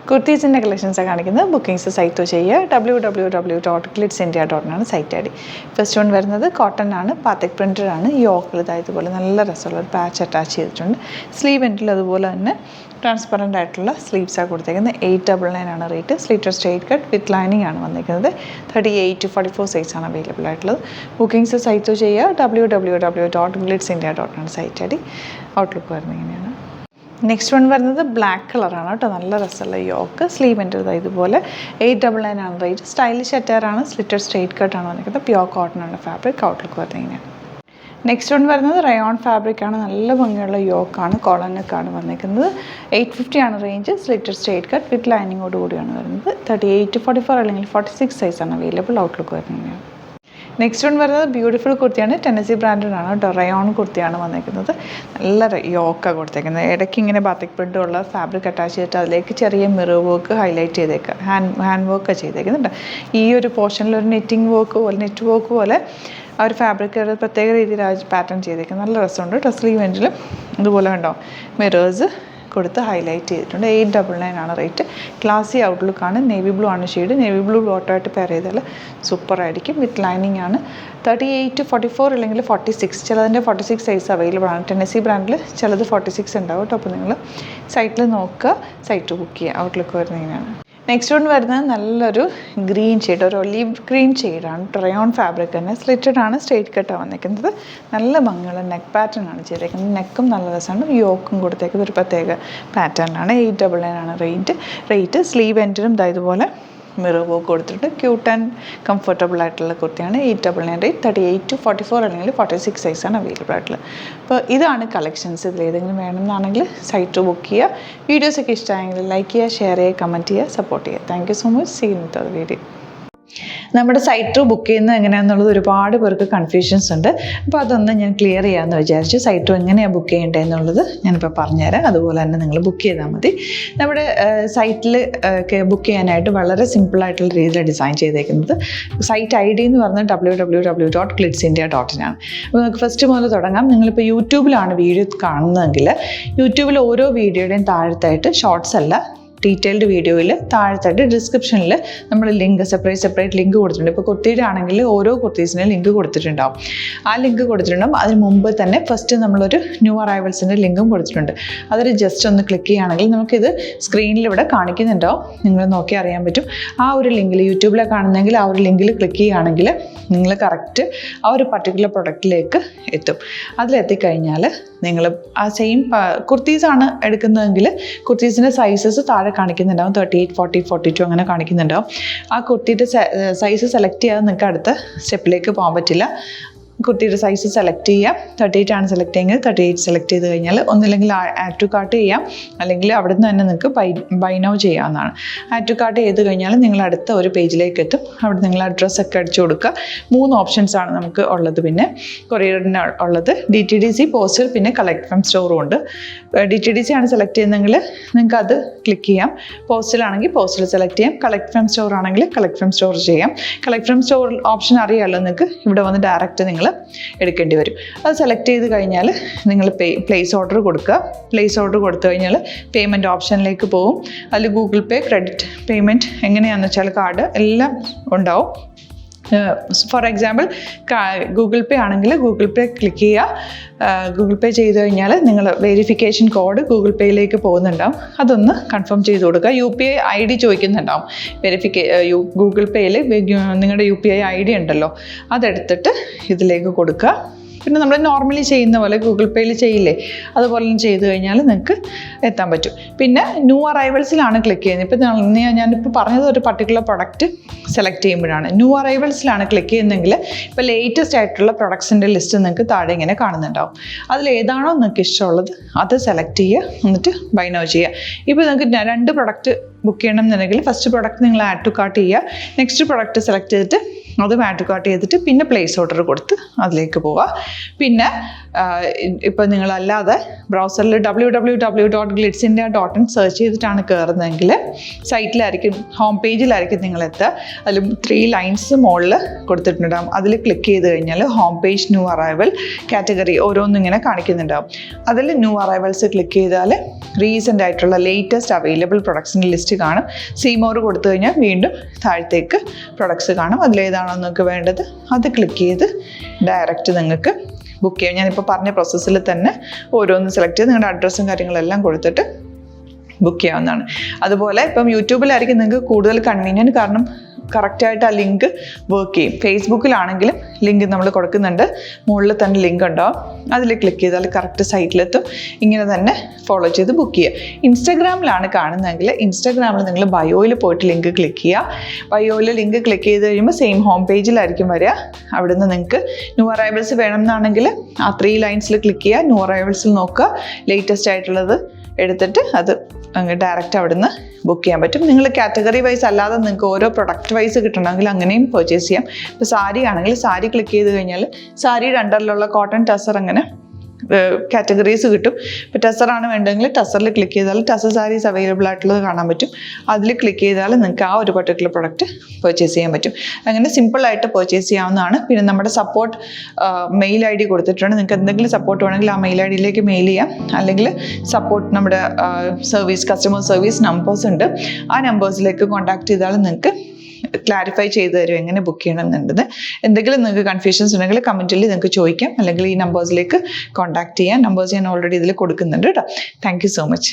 കുർത്തീസിൻ്റെ കളക്ഷൻസാണ് കാണിക്കുന്നത്. Bookings site ചെയ്യുക www.glitzindia.in site I D. First one വരുന്നത് കോട്ടൺ ആണ്, പാത്തിക് പ്രിൻറ്റഡ് ആണ്. യോക്കിൽ ഇതുപോലെ നല്ല രസമുള്ള ഒരു പാച്ച് അറ്റാച്ച് ചെയ്തിട്ടുണ്ട്. സ്ലീവ് എൻഡിൽ അതുപോലെ തന്നെ ട്രാൻസ്പെറൻ്റ് ആയിട്ടുള്ള സ്ലീവ്സാണ് കൊടുത്തേക്കുന്നത്. 899 ആണ് rate. Slitter straight cut with lining ആണ് വന്നിരിക്കുന്നത്. 38 to 44 സൈസാണ് അവൈലബിൾ ആയിട്ടുള്ളത്. ബുക്കിംഗ്സ് സൈറ്റ് ചെയ്യുക www.glitzindia.in site I D. Outlook വരുന്നത് ഇങ്ങനെയാണ്. നെക്സ്റ്റ് വൺ വരുന്നത് ബ്ലാക്ക് കളറാണ് കേട്ടോ. നല്ല രസമുള്ള യോക്ക്. സ്ലീവ് എൻ്റെ ഇതുപോലെ 899 ആണ് റേറ്റ്. സ്റ്റൈലിഷ് അറ്റാറാണ്. സ്ലിറ്റർ സ്ട്രെയിറ്റ് കട്ടാണ് വന്നിരിക്കുന്നത്. പ്യോർ കോട്ടൺ ആണ് ഫാബ്രിക്. ഔട്ട്ലുക്ക് വരുന്നത് ഇങ്ങനെയാണ്. നെക്സ്റ്റ് വൺ വരുന്നത് റയോൺ ഫാബ്രിക്കാണ്. നല്ല ഭംഗിയുള്ള യോക്കാണ്. കോളനൊക്കെയാണ് വന്നിരിക്കുന്നത്. 850 ആണ് range. Slitter straight cut with ലൈനിങ്ങോട് കൂടിയാണ് വരുന്നത്. 38 to 44 അല്ലെങ്കിൽ 46 സൈസാണ് അവൈലബിൾ. ഔട്ട്ലുക്ക് വരുന്നത് ഇങ്ങനെയാണ്. നെക്സ്റ്റ് വൺ വരുന്നത് ബ്യൂട്ടിഫുൾ കുർത്തിയാണ്. ടെന്നസി ബ്രാൻഡഡ് ആണ് കേട്ടോ. റയോൺ കുർത്തിയാണ് വന്നിരിക്കുന്നത്. നല്ല യോക്കാണ് കൊടുത്തേക്കുന്നത്. ഇടയ്ക്ക് ഇങ്ങനെ ബാത്തിക് പ്രിൻ്റ് ഉള്ള ഫാബ്രിക് അറ്റാച്ച് ചെയ്തിട്ട് അതിലേക്ക് ചെറിയ മിറർ വർക്ക് ഹൈലൈറ്റ് ചെയ്തേക്കുക. ഹാൻഡ് വർക്ക് ചെയ്തേക്കുന്നുണ്ട്. ഈ ഒരു പോർഷനിൽ ഒരു നെറ്റിംഗ് വർക്ക് പോലെ, നെറ്റ് വർക്ക് പോലെ ആ ഒരു ഫാബ്രിക് പ്രത്യേക രീതിയിൽ ആ പാറ്റേൺ ചെയ്തേക്കുന്നത്. നല്ല രസമുണ്ട് കേട്ടോ. സ്ലീവ് എൻഡിലും ഇതുപോലെ കണ്ടോ മിറേഴ്സ് കൊടുത്ത് ഹൈലൈറ്റ് ചെയ്തിട്ടുണ്ട്. 899 ആണ് റേറ്റ്. ക്ലാസി ഔട്ട്ലുക്കാണ്. നേവി ബ്ലൂ ആണ് ഷെയ്ഡ്. നേവി ബ്ലൂ ബോട്ടമായിട്ട് പെയർ ചെയ്താൽ സൂപ്പറായിരിക്കും. വിത്ത് ലൈനിങ് ആണ്. 38 to 44 അല്ലെങ്കിൽ 46. ചിലതിൻ്റെ 46 സൈസ് അവൈലബിൾ ആണ്. ടെന്നസി ബ്രാൻഡിൽ ചിലത് 46 ഉണ്ടാവും കേട്ടോ. അപ്പോൾ നിങ്ങൾ സൈറ്റിൽ നോക്കുക, സൈറ്റ് ബുക്ക് ചെയ്യുക. ഔട്ട്ലുക്ക് വരുന്നത് ഇങ്ങനെയാണ്. നെക്സ്റ്റ് വൺ വരുന്നത് നല്ലൊരു ഗ്രീൻ ഷെയ്ഡ്, ഒരു ഒലീവ് ഗ്രീൻ ഷെയ്ഡാണ്. റയോൺ ഫാബ്രിക് തന്നെ. സ്ലിറ്റഡ് ആണ്. സ്ട്രെയിറ്റ് കട്ടാണ് വന്നിരിക്കുന്നത്. നല്ല ഭംഗിയുള്ള നെക്ക് പാറ്റേൺ ആണ് ചെയ്തേക്കുന്നത്. നെക്കും നല്ല രസമാണ്. യോക്കും കൊടുത്തേക്കുന്നത് ഒരു പ്രത്യേക പാറ്റേൺ ആണ്. 899 ആണ് റേറ്റ്. സ്ലീവ് എൻഡിലും ഇതുപോലെ മിറർ വർക്ക് കൊടുത്തിട്ട് ക്യൂട്ട് ആൻഡ് കംഫർട്ടബിൾ ആയിട്ടുള്ള കുർത്തിയാണ്. 899 റേറ്റ്. 38 to 44 അല്ലെങ്കിൽ 46 സൈസാണ് അവൈലബിൾ ആയിട്ടുള്ളത്. അപ്പോൾ ഇതാണ് കളക്ഷൻസ്. ഇതിൽ ഏതെങ്കിലും വേണമെന്നാണെങ്കിൽ സൈറ്റ് ബുക്ക് ചെയ്യുക. വീഡിയോസൊക്കെ ഇഷ്ടമായെങ്കിൽ ലൈക്ക് ചെയ്യുക, ഷെയർ ചെയ്യുക, കമൻറ്റ് ചെയ്യുക, സപ്പോർട്ട് ചെയ്യുക. Thank you so much. See you with video. നമ്മുടെ സൈറ്റ് ബുക്ക് ചെയ്യുന്നത് എങ്ങനെയാണെന്നുള്ളത് ഒരുപാട് പേർക്ക് കൺഫ്യൂഷൻസ് ഉണ്ട്. അപ്പോൾ അതൊന്ന് ഞാൻ ക്ലിയർ ചെയ്യാമെന്ന് വിചാരിച്ചു. സൈറ്റ് എങ്ങനെയാണ് ബുക്ക് ചെയ്യേണ്ടത് എന്നുള്ളത് ഞാനിപ്പോൾ പറഞ്ഞുതരാം. അതുപോലെ തന്നെ നിങ്ങൾ ബുക്ക് ചെയ്താൽ മതി. നമ്മുടെ സൈറ്റിൽ ബുക്ക് ചെയ്യാനായിട്ട് വളരെ സിമ്പിളായിട്ടുള്ള രീതിയിൽ ഡിസൈൻ ചെയ്തേക്കുന്നത്. സൈറ്റ് ഐ ഡി എന്ന് പറഞ്ഞാൽ www.glitzindia.in ആണ്. അപ്പോൾ നമുക്ക് ഫസ്റ്റ് മുതൽ തുടങ്ങാം. നിങ്ങളിപ്പോൾ യൂട്യൂബിലാണ് വീഡിയോ കാണുന്നതെങ്കിൽ യൂട്യൂബിൽ ഓരോ വീഡിയോയുടെയും താഴത്തായിട്ട് ഷോർട്സ് അല്ല, ഡീറ്റെയിൽഡ് വീഡിയോയിൽ താഴത്തായിട്ട് ഡിസ്ക്രിപ്ഷനിൽ നമ്മൾ ലിങ്ക് സെപ്പറേറ്റ് ലിങ്ക് കൊടുത്തിട്ടുണ്ട്. ഇപ്പോൾ കുർത്തിയുടെ ആണെങ്കിൽ ഓരോ കുർത്തീസിനും ലിങ്ക് കൊടുത്തിട്ടുണ്ടാവും. ആ ലിങ്ക് കൊടുത്തിട്ടുണ്ടാവും. അതിന് മുമ്പ് തന്നെ ഫസ്റ്റ് നമ്മളൊരു ന്യൂ അറൈവൽസിൻ്റെ ലിങ്കും കൊടുത്തിട്ടുണ്ട്. അതൊരു ജസ്റ്റ് ഒന്ന് ക്ലിക്ക് ചെയ്യുകയാണെങ്കിൽ നമുക്കിത് സ്ക്രീനിൽ ഇവിടെ കാണിക്കുന്നുണ്ടാവും. നിങ്ങൾ നോക്കി അറിയാൻ പറ്റും. ആ ഒരു ലിങ്കിൽ യൂട്യൂബിലെ കാണുന്നെങ്കിൽ ആ ഒരു ലിങ്കിൽ ക്ലിക്ക് ചെയ്യുകയാണെങ്കിൽ നിങ്ങൾ കറക്റ്റ് ആ ഒരു പർട്ടിക്കുലർ പ്രൊഡക്റ്റിലേക്ക് എത്തും. അതിലെത്തിക്കഴിഞ്ഞാൽ നിങ്ങൾ ആ സെയിം കുർത്തീസാണ് എടുക്കുന്നതെങ്കിൽ കുർത്തീസിൻ്റെ സൈസസ് താഴെ കാണിക്കുന്നുണ്ടാവും. 38, 40, 42 അങ്ങനെ കാണിക്കുന്നുണ്ടാവും. ആ കുർത്തിയുടെ സൈസ് സെലക്ട് ചെയ്യാതെ നിങ്ങൾക്ക് അടുത്ത സ്റ്റെപ്പിലേക്ക് പോകാൻ പറ്റില്ല. കുർത്തിയുടെ സൈസ് സെലക്ട് ചെയ്യാം. 38 ആണ് സെലക്ട് ചെയ്യുന്നത്. 38 സെലക്ട് ചെയ്ത് കഴിഞ്ഞാൽ ഒന്നില്ലെങ്കിൽ ആഡ് ടു കാർട്ട് ചെയ്യാം, അല്ലെങ്കിൽ അവിടെ നിന്ന് തന്നെ നിങ്ങൾക്ക് ബൈ നൗ ചെയ്യാവുന്നതാണ്. ആഡ് ടു കാർട്ട് ചെയ്ത് കഴിഞ്ഞാൽ നിങ്ങൾ അടുത്ത ഒരു പേജിലേക്ക് എത്തും. അവിടെ നിങ്ങൾ അഡ്രസ്സൊക്കെ അടിച്ചു കൊടുക്കുക. 3 ഓപ്ഷൻസാണ് നമുക്ക് ഉള്ളത്. പിന്നെ കൊറിയറിന് ഉള്ളത് DTDC, പോസ്റ്റൽ, പിന്നെ കളക്ട് ഫ്രം സ്റ്റോറും ഉണ്ട്. DTDC ആണ് സെലക്ട് ചെയ്യുന്നതെങ്കിൽ നിങ്ങൾക്ക് അത് ക്ലിക്ക് ചെയ്യാം. പോസ്റ്റലാണെങ്കിൽ പോസ്റ്റൽ സെലക്ട് ചെയ്യാം. കളക്ട് ഫ്രം സ്റ്റോർ ആണെങ്കിൽ കളക്ട് ഫ്രം സ്റ്റോർ ചെയ്യാം. കളക്ട് ഫ്രം സ്റ്റോർ ഓപ്ഷൻ അറിയാമല്ലോ നിങ്ങൾക്ക്. ഇവിടെ വന്ന് ഡയറക്റ്റ് നിങ്ങൾ എടുക്കേണ്ടി വരും. അത് സെലക്ട് ചെയ്ത് കഴിഞ്ഞാൽ നിങ്ങൾ പ്ലേസ് ഓർഡർ കൊടുക്കുക. പ്ലേസ് ഓർഡർ കൊടുത്തു കഴിഞ്ഞാൽ പേയ്മെൻറ്റ് ഓപ്ഷനിലേക്ക് പോകും. അതിൽ ഗൂഗിൾ പേ, ക്രെഡിറ്റ് പേയ്മെൻറ്റ് എങ്ങനെയാണെന്ന് വെച്ചാൽ കാർഡ് എല്ലാം ഉണ്ടാവും. ഫോർ എക്സാമ്പിൾ ഗൂഗിൾ പേ ആണെങ്കിൽ ഗൂഗിൾ പേ ക്ലിക്ക് ചെയ്യുക. ഗൂഗിൾ പേ ചെയ്ത് കഴിഞ്ഞാൽ നിങ്ങൾ വെരിഫിക്കേഷൻ കോഡ് ഗൂഗിൾ പേയിലേക്ക് പോകുന്നുണ്ടാവും. അതൊന്ന് കൺഫേം ചെയ്ത് കൊടുക്കുക. UPI ID ചോദിക്കുന്നുണ്ടാവും. ഗൂഗിൾ പേയിൽ നിങ്ങളുടെ UPI ID ഉണ്ടല്ലോ, അതെടുത്തിട്ട് ഇതിലേക്ക് കൊടുക്കുക. പിന്നെ നമ്മൾ നോർമലി ചെയ്യുന്ന പോലെ ഗൂഗിൾ പേയിൽ ചെയ്യില്ലേ, അതുപോലെ ചെയ്ത് കഴിഞ്ഞാൽ നിങ്ങൾക്ക് എത്താൻ പറ്റും. പിന്നെ ന്യൂ അറൈവൽസിലാണ് ക്ലിക്ക് ചെയ്യുന്നത്. ഇപ്പോൾ ഞാനിപ്പോൾ പറഞ്ഞത് ഒരു പർട്ടിക്കുലർ പ്രൊഡക്റ്റ് സെലക്ട് ചെയ്യുമ്പോഴാണ്. ന്യൂ അറൈവൽസിലാണ് ക്ലിക്ക് ചെയ്യുന്നതെങ്കിൽ ഇപ്പോൾ ലേറ്റസ്റ്റ് ആയിട്ടുള്ള പ്രൊഡക്ട്സിൻ്റെ ലിസ്റ്റ് നിങ്ങൾക്ക് താഴെ ഇങ്ങനെ കാണുന്നുണ്ടാവും. അതിലേതാണോ നിങ്ങൾക്ക് ഇഷ്ടമുള്ളത് അത് സെലക്ട് ചെയ്യുക, എന്നിട്ട് ബൈ നൗ ചെയ്യുക. ഇപ്പോൾ നിങ്ങൾക്ക് 2 പ്രൊഡക്റ്റ് ബുക്ക് ചെയ്യണം എന്നുണ്ടെങ്കിൽ ഫസ്റ്റ് പ്രൊഡക്റ്റ് നിങ്ങൾ ആഡ് ടു കാർട്ട് ചെയ്യുക. നെക്സ്റ്റ് പ്രൊഡക്റ്റ് സെലക്ട് ചെയ്തിട്ട് അത് ആഡ് ടു കാർട്ട് ചെയ്തിട്ട് പിന്നെ പ്ലേസ് ഓർഡർ കൊടുത്ത് അതിലേക്ക് പോവുക. പിന്നെ ഇപ്പോൾ നിങ്ങളല്ലാതെ ബ്രൗസറിൽ www.glitzindia.in സെർച്ച് ചെയ്തിട്ടാണ് കയറുന്നതെങ്കിൽ സൈറ്റിലായിരിക്കും, ഹോം പേജിലായിരിക്കും നിങ്ങളെത്തുക. അതിൽ 3 ലൈൻസ് മുകളിൽ കൊടുത്തിട്ടുണ്ടാകും. അതിൽ ക്ലിക്ക് ചെയ്ത് കഴിഞ്ഞാൽ home page new arrival category ഓരോന്നും ഇങ്ങനെ കാണിക്കുന്നുണ്ടാവും. അതിൽ ന്യൂ അറൈവൽസ് ക്ലിക്ക് ചെയ്താൽ റീസെൻ്റ് ആയിട്ടുള്ള ലേറ്റസ്റ്റ് അവൈലബിൾ പ്രൊഡക്ട്സിൻ്റെ ലിസ്റ്റ് കാണും. സീമോർ കൊടുത്തു കഴിഞ്ഞാൽ വീണ്ടും താഴത്തേക്ക് പ്രൊഡക്ട്സ് കാണും. അതിലേതാണോ നിങ്ങൾക്ക് വേണ്ടത് അത് ക്ലിക്ക് ചെയ്ത് ഡയറക്റ്റ് നിങ്ങൾക്ക് ബുക്ക് ചെയ്യാം. ഞാനിപ്പോൾ പറഞ്ഞ പ്രോസസ്സിൽ തന്നെ ഓരോന്ന് സെലക്ട് ചെയ്ത് നിങ്ങളുടെ അഡ്രസ്സും കാര്യങ്ങളെല്ലാം കൊടുത്തിട്ട് ബുക്ക് ചെയ്യാവുന്നതാണ്. അതുപോലെ ഇപ്പം യൂട്യൂബിലായിരിക്കും നിങ്ങൾക്ക് കൂടുതൽ കൺവീനിയൻറ്റ്, കാരണം കറക്റ്റായിട്ട് ആ ലിങ്ക് വർക്ക് ചെയ്യും. ഫേസ്ബുക്കിലാണെങ്കിലും ലിങ്ക് നമ്മൾ കൊടുക്കുന്നുണ്ട്, മുകളിൽ തന്നെ ലിങ്ക് ഉണ്ടാവും. അതിൽ ക്ലിക്ക് ചെയ്താൽ കറക്റ്റ് സൈറ്റിലെത്തും. ഇങ്ങനെ തന്നെ ഫോളോ ചെയ്ത് ബുക്ക് ചെയ്യുക. ഇൻസ്റ്റാഗ്രാമിലാണ് കാണുന്നതെങ്കിൽ ഇൻസ്റ്റാഗ്രാമിൽ നിങ്ങൾ ബയോയിൽ പോയിട്ട് ലിങ്ക് ക്ലിക്ക് ചെയ്യുക. ബയോയിൽ ലിങ്ക് ക്ലിക്ക് ചെയ്ത് കഴിയുമ്പോൾ സെയിം ഹോം പേജിലായിരിക്കും വരിക. അവിടുന്ന് നിങ്ങൾക്ക് ന്യൂ അറൈവൽസ് വേണമെന്നാണെങ്കിൽ ആ 3 ലൈൻസിൽ ക്ലിക്ക് ചെയ്യുക. ന്യൂ അറൈവൽസിൽ നോക്കുക, ലേറ്റസ്റ്റ് ആയിട്ടുള്ളത് എടുത്തിട്ട് അത് അങ്ങ് ഡയറക്റ്റ് അവിടുന്ന് ബുക്ക് ചെയ്യാൻ പറ്റും. നിങ്ങൾ കാറ്റഗറി വൈസ് അല്ലാതെ നിങ്ങൾക്ക് ഓരോ പ്രൊഡക്റ്റ് വൈസ് കിട്ടണമെങ്കിൽ അങ്ങനെയും പർച്ചേസ് ചെയ്യാം. ഇപ്പോൾ സാരി ആണെങ്കിൽ സാരി ക്ലിക്ക് ചെയ്ത് കഴിഞ്ഞാൽ സാരിയുടെ അണ്ടറിലുള്ള കോട്ടൺ ടസർ അങ്ങനെ കാറ്റഗറീസ് കിട്ടും. ഇപ്പോൾ ടസറാണ് വേണ്ടതെങ്കിൽ ടസറിൽ ക്ലിക്ക് ചെയ്താൽ ടസർ സാരീസ് അവൈലബിൾ ആയിട്ടുള്ളത് കാണാൻ പറ്റും. അതിൽ ക്ലിക്ക് ചെയ്താൽ നിങ്ങൾക്ക് ആ ഒരു പർട്ടിക്കുലർ പ്രൊഡക്റ്റ് പർച്ചേസ് ചെയ്യാൻ പറ്റും. അങ്ങനെ സിമ്പിളായിട്ട് പർച്ചേസ് ചെയ്യാവുന്നതാണ്. പിന്നെ നമ്മുടെ സപ്പോർട്ട് മെയിൽ ID കൊടുത്തിട്ടുണ്ട്. നിങ്ങൾക്ക് എന്തെങ്കിലും സപ്പോർട്ട് വേണമെങ്കിൽ ആ മെയിൽ IDയിലേക്ക് മെയിൽ ചെയ്യാം. അല്ലെങ്കിൽ സപ്പോർട്ട് നമ്മുടെ കസ്റ്റമർ സർവീസ് നമ്പേഴ്സ് ഉണ്ട്. ആ നമ്പേഴ്സിലേക്ക് കോൺടാക്ട് ചെയ്താൽ നിങ്ങൾക്ക് ക്ലാരിഫൈ ചെയ്ത് തരും എങ്ങനെ ബുക്ക് ചെയ്യണം എന്നുള്ളത്. എന്തെങ്കിലും നിങ്ങൾക്ക് കൺഫ്യൂഷൻസ് ഉണ്ടെങ്കിൽ കമൻറ്റിൽ നിങ്ങൾക്ക് ചോദിക്കാം, അല്ലെങ്കിൽ ഈ നമ്പേഴ്സിലേക്ക് കോൺടാക്ട് ചെയ്യാം. നമ്പേഴ്സ് ഞാൻ ഓൾറെഡി ഇതിൽ കൊടുക്കുന്നുണ്ട് കേട്ടോ. Thank you so much.